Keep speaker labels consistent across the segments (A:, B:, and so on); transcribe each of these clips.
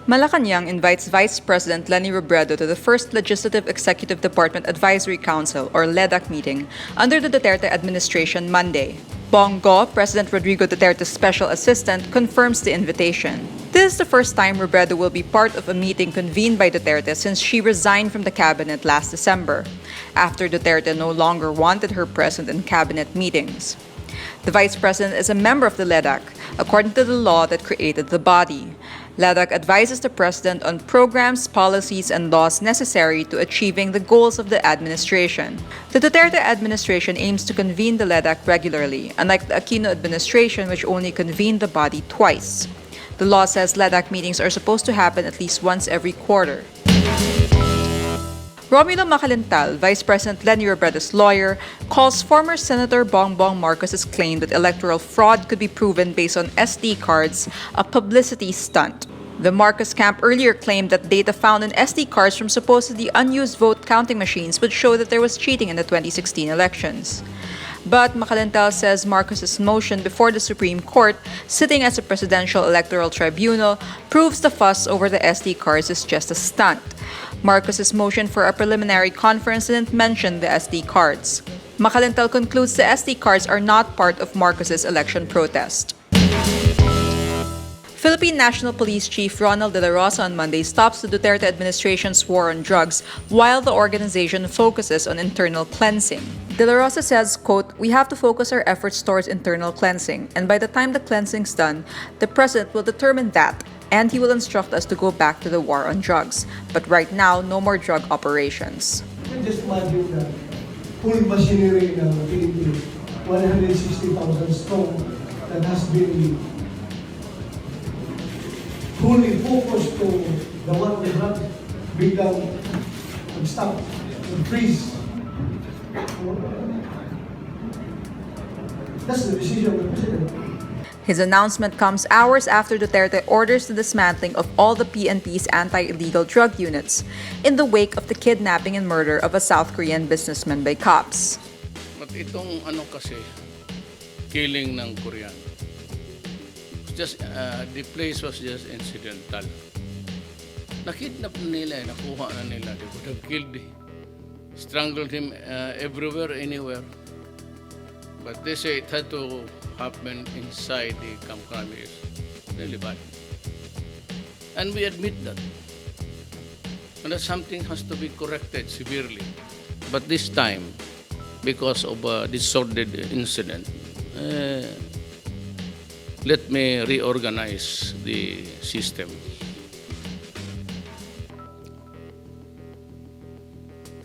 A: Malacañang invites Vice President Leni Robredo to the first Legislative Executive Department Advisory Council or LEDAC meeting under the Duterte administration Monday. Bongo, President Rodrigo Duterte's special assistant, confirms the invitation. This is the first time Robredo will be part of a meeting convened by Duterte since she resigned from the cabinet last December, after Duterte no longer wanted her present in cabinet meetings. The Vice President is a member of the LEDAC, according to the law that created the body. LEDAC advises the President on programs, policies, and laws necessary to achieving the goals of the administration. The Duterte administration aims to convene the LEDAC regularly, unlike the Aquino administration, which only convened the body twice. The law says LEDAC meetings are supposed to happen at least once every quarter. Macalintal, Vice President Leni Robredo's lawyer, calls former Senator Bongbong Marcos's claim that electoral fraud could be proven based on SD cards a publicity stunt. The Marcos camp earlier claimed that data found in SD cards from supposedly unused vote counting machines would show that there was cheating in the 2016 elections. But Macalintal says Marcos's motion before the Supreme Court, sitting as a presidential electoral tribunal, proves the fuss over the SD cards is just a stunt. Marcos's motion for a preliminary conference didn't mention the SD cards. Macalintal concludes the SD cards are not part of Marcos's election protest. Philippine National Police Chief Ronald Dela Rosa on Monday stops the Duterte administration's war on drugs while the organization focuses on internal cleansing. Dela Rosa says, quote, "We have to focus our efforts towards internal cleansing, and by the time the cleansing's done, the President will determine that, and he will instruct us to go back to the war on drugs. But right now, no more drug operations."
B: You can just imagine the full machinery ng Philippines, 160,000 strong, that has been fully focused to the war on drugs, biglang mag-stop, mag-freeze. That's the decision of the President.
A: His announcement comes hours after Duterte orders the dismantling of all the PNP's anti-illegal drug units in the wake of the kidnapping and murder of a South Korean businessman by cops.
C: But itong kasi, killing ng Korean. Just the place was just incidental. Nakidnap nila, nakuha na nila. They would have killed him, strangled him everywhere, anywhere. But they say it had to happen inside the camp crime is really bad. And we admit that. And that something has to be corrected severely. But this time, because of this sordid incident, let me reorganize the system.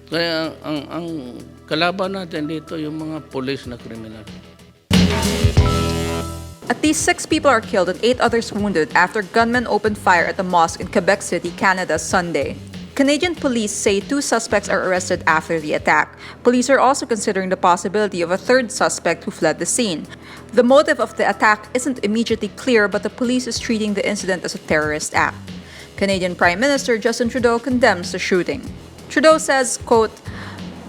C: Kaya ang kalaban natin dito yung mga police na kriminal.
A: At least 6 people are killed and 8 others wounded after gunmen opened fire at a mosque in Quebec City, Canada, Sunday. Canadian police say 2 suspects are arrested after the attack. Police are also considering the possibility of a 3rd suspect who fled the scene. The motive of the attack isn't immediately clear, but the police is treating the incident as a terrorist act. Canadian Prime Minister Justin Trudeau condemns the shooting. Trudeau says, quote,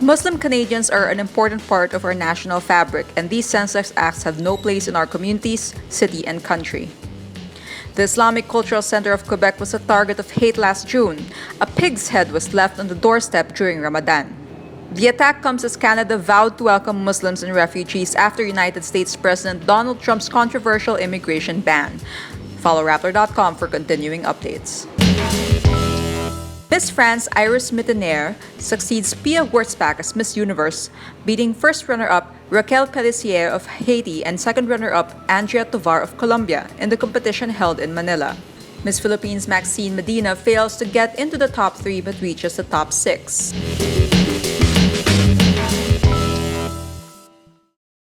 A: "Muslim Canadians are an important part of our national fabric, and these senseless acts have no place in our communities, city, and country." The Islamic Cultural Center of Quebec was a target of hate last June. A pig's head was left on the doorstep during Ramadan. The attack comes as Canada vowed to welcome Muslims and refugees after United States President Donald Trump's controversial immigration ban. Follow Rappler.com for continuing updates. Miss France Iris Mittenaere succeeds Pia Wurtzbach as Miss Universe, beating first runner-up Raquel Pellicier of Haiti and second runner-up Andrea Tovar of Colombia in the competition held in Manila. Miss Philippines Maxine Medina fails to get into the top 3 but reaches the top 6.